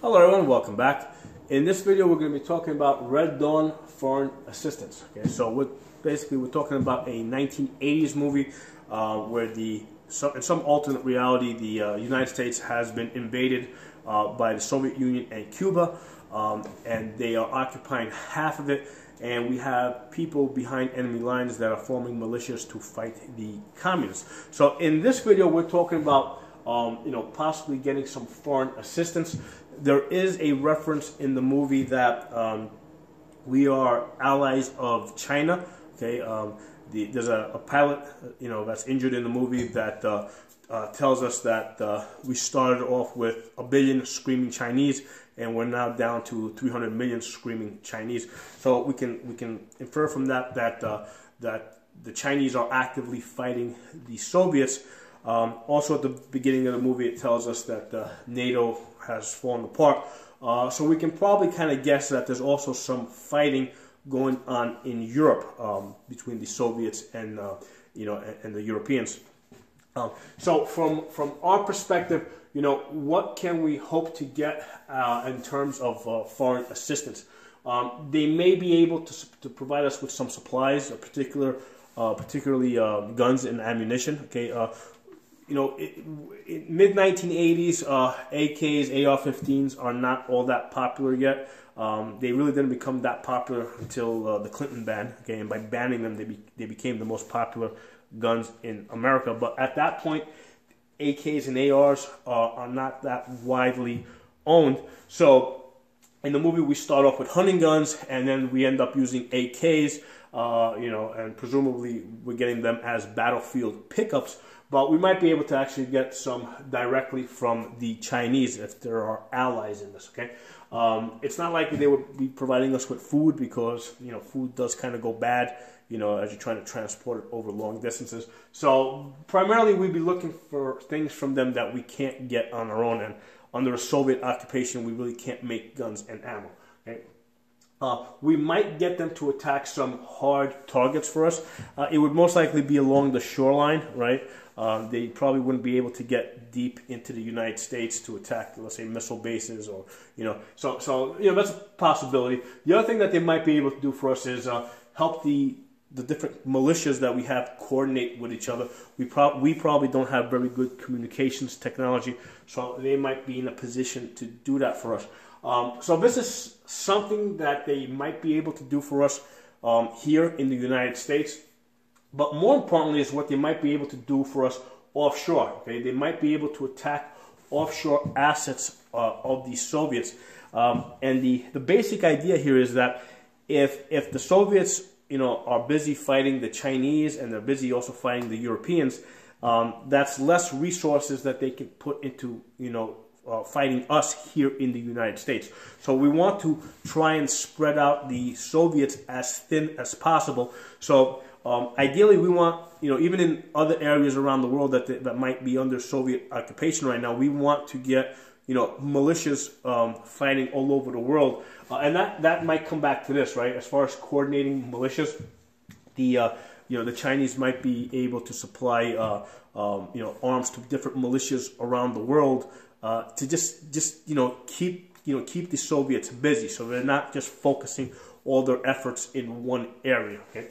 Hello everyone, welcome back. In this video we're going to be talking about Red Dawn Foreign Assistance. Okay, so we're talking about a 1980s movie where in some alternate reality the United States has been invaded by the Soviet Union and Cuba, and they are occupying half of it, and we have people behind enemy lines that are forming militias to fight the communists. So in this video we're talking about possibly getting some foreign assistance. There is a reference in the movie that we are allies of China. Okay, there's a pilot, that's injured in the movie that tells us that we started off with 1 billion screaming Chinese, and we're now down to 300 million screaming Chinese. So we can infer from that that the Chinese are actively fighting the Soviets. Also at the beginning of the movie it tells us that NATO has fallen apart, so we can probably kind of guess that there's also some fighting going on in Europe between the Soviets and and the Europeans. So from our perspective, what can we hope to get in terms of foreign assistance? They may be able to provide us with some supplies, particularly guns and ammunition. Okay. In mid-1980s, AKs, AR-15s are not all that popular yet. They really didn't become that popular until the Clinton ban. Okay, and by banning them, they became the most popular guns in America. But at that point, AKs and ARs are not that widely owned. So in the movie, we start off with hunting guns, and then we end up using AKs. And presumably we're getting them as battlefield pickups. But we might be able to actually get some directly from the Chinese if there are allies in this, okay? It's not likely they would be providing us with food because, food does kind of go bad, as you're trying to transport it over long distances. So primarily we'd be looking for things from them that we can't get on our own. And under a Soviet occupation, we really can't make guns and ammo, okay? We might get them to attack some hard targets for us. It would most likely be along the shoreline, right? They probably wouldn't be able to get deep into the United States to attack, let's say, missile bases, or so that's a possibility. The other thing that they might be able to do for us is help the different militias that we have coordinate with each other. We probably don't have very good communications technology, so they might be in a position to do that for us. So this is something that they might be able to do for us here in the United States. But more importantly is what they might be able to do for us offshore. Okay, they might be able to attack offshore assets of the Soviets. And the basic idea here is that if the Soviets are busy fighting the Chinese and they're busy also fighting the Europeans, that's less resources that they can put into fighting us here in the United States. So we want to try and spread out the Soviets as thin as possible. So ideally, we want, even in other areas around the world that might be under Soviet occupation right now, we want to get, militias fighting all over the world. And that might come back to this, right? As far as coordinating militias, the Chinese might be able to supply, arms to different militias around the world to just keep the Soviets busy, so they're not just focusing all their efforts in one area. Okay.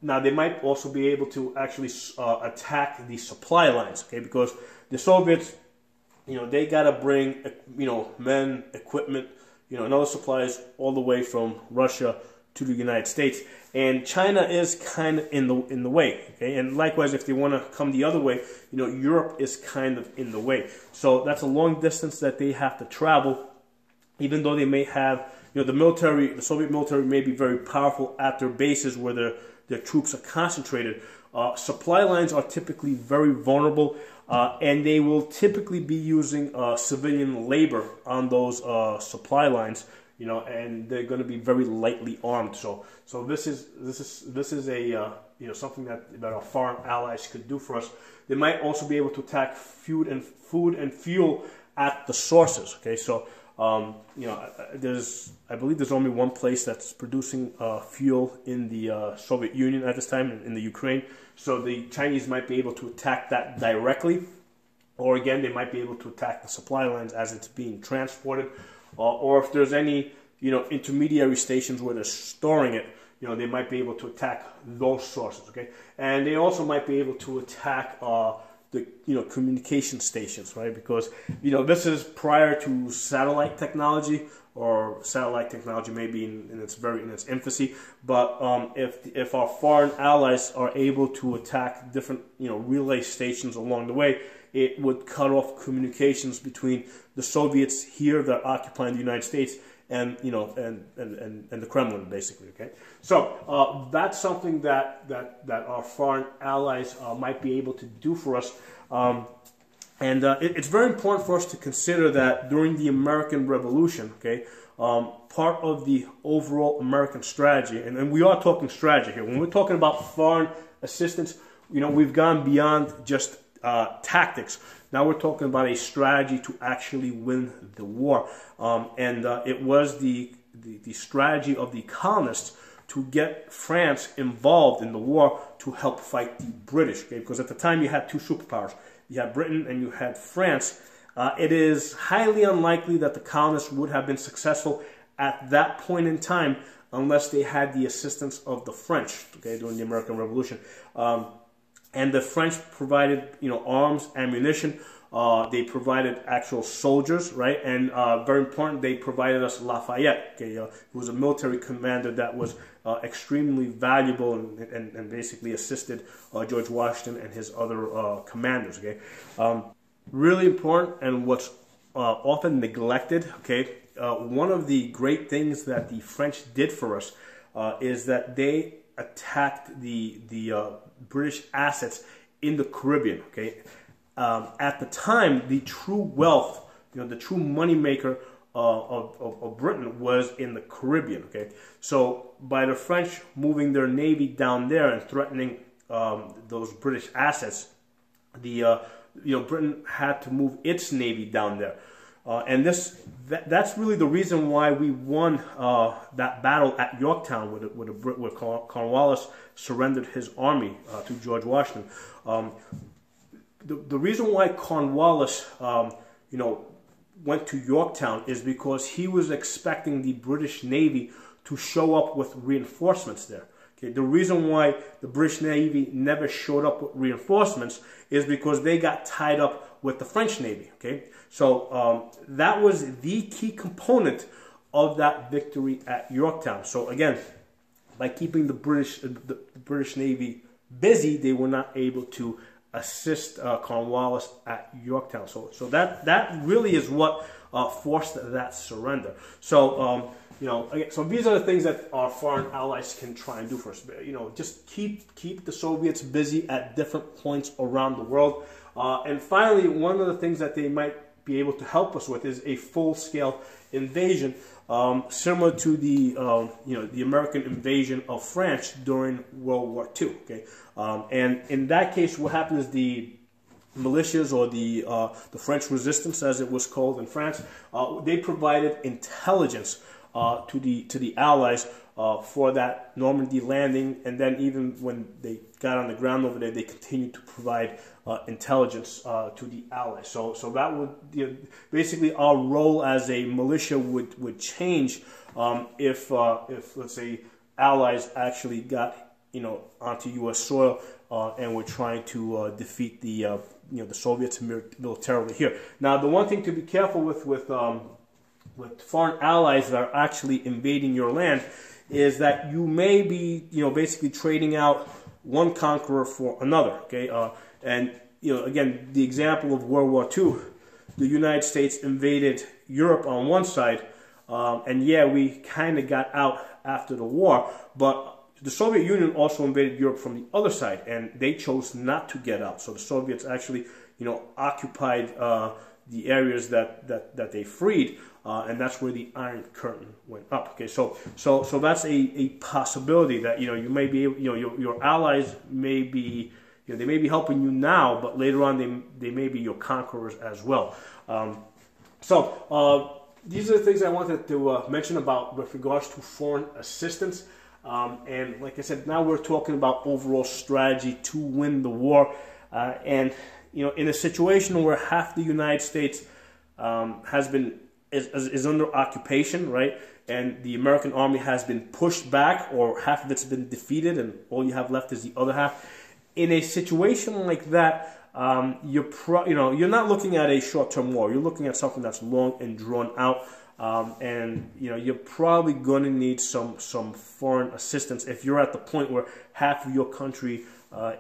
Now they might also be able to actually attack the supply lines, okay? Because the Soviets, they got to bring, men, equipment, and other supplies all the way from Russia to the United States, and China is kind of in the way, okay? And likewise, if they want to come the other way, Europe is kind of in the way. So that's a long distance that they have to travel, even though they may have, the Soviet military may be very powerful at their bases where their troops are concentrated. Supply lines are typically very vulnerable, and they will typically be using civilian labor on those supply lines, and they're going to be very lightly armed. So this is a something that our foreign allies could do for us. They might also be able to attack food and fuel at the sources. Okay, so I believe there's only one place that's producing fuel in the Soviet Union at this time, in the Ukraine. So the Chinese might be able to attack that directly. or again, they might be able to attack the supply lines as it's being transported, or if there's any, intermediary stations where they're storing it, they might be able to attack those sources, okay? And they also might be able to attack the, communication stations, right? Because, this is prior to satellite technology, or satellite technology maybe in its infancy. But if our foreign allies are able to attack different, relay stations along the way, it would cut off communications between the Soviets here that are occupying the United States and and the Kremlin, basically. Okay, so that's something that our foreign allies might be able to do for us. It's very important for us to consider that during the American Revolution, okay, part of the overall American strategy, and we are talking strategy here. When we're talking about foreign assistance, we've gone beyond just tactics. Now we're talking about a strategy to actually win the war. It was the strategy of the colonists to get France involved in the war to help fight the British. Okay? Because at the time you had two superpowers. You had Britain and you had France. It is highly unlikely that the colonists would have been successful at that point in time unless they had the assistance of the French, okay, during the American Revolution. And the French provided, arms, ammunition. They provided actual soldiers, right? And very important, they provided us Lafayette, okay, who was a military commander that was extremely valuable and basically assisted George Washington and his other commanders, okay? Really important, and what's often neglected, okay? One of the great things that the French did for us is that they attacked the British assets in the Caribbean, okay? At the time, the true wealth, the true moneymaker of Britain was in the Caribbean, okay? So by the French moving their navy down there and threatening those British assets, Britain had to move its navy down there. That's really the reason why we won that battle at Yorktown, where Cornwallis surrendered his army to George Washington. The reason why Cornwallis, went to Yorktown is because he was expecting the British Navy to show up with reinforcements there. Okay, the reason why the British Navy never showed up with reinforcements is because they got tied up with the French Navy. Okay, so that was the key component of that victory at Yorktown. So again, by keeping the British Navy busy, they were not able to assist Cornwallis at Yorktown. So that really is what forced that surrender. So again, so these are the things that our foreign allies can try and do for us. Just keep the Soviets busy at different points around the world. And finally, one of the things that they might be able to help us with is a full-scale invasion, similar to the American invasion of France during World War II. Okay, and in that case, what happened is the militias, or the French resistance, as it was called in France, they provided intelligence to the Allies for that Normandy landing, and then even when they got on the ground over there, they continued to provide intelligence to the Allies. So that would basically our role as a militia would change if let's say Allies actually got onto U.S. soil and were trying to defeat the Soviets militarily here. Now, the one thing to be careful with foreign allies that are actually invading your land is that you may be, basically trading out one conqueror for another. Okay, and again, the example of World War II, the United States invaded Europe on one side, and yeah, we kind of got out after the war, but the Soviet Union also invaded Europe from the other side, and they chose not to get out. So the Soviets actually, occupied the areas that they freed, and that's where the Iron Curtain went up. Okay, so that's a possibility that you may be able, your allies may be, they may be helping you now, but later on they may be your conquerors as well. These are the things I wanted to mention about with regards to foreign assistance. And like I said, now we're talking about overall strategy to win the war. And in a situation where half the United States is under occupation, right? And the American army has been pushed back, or half of it's been defeated, and all you have left is the other half. In a situation like that, you're not looking at a short-term war. You're looking at something that's long and drawn out, and you're probably going to need some foreign assistance if you're at the point where half of your country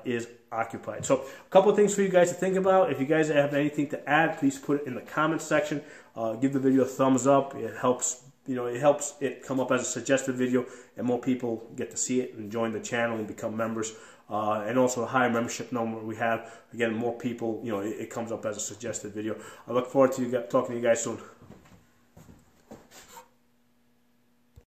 is occupied. So a couple of things for you guys to think about. If you guys have anything to add, please put it in the comments section. Give the video a thumbs up. It helps. It helps it come up as a suggested video, and more people get to see it and join the channel and become members. And also the higher membership number we have, again, more people, it comes up as a suggested video. I look forward to talking to you guys soon.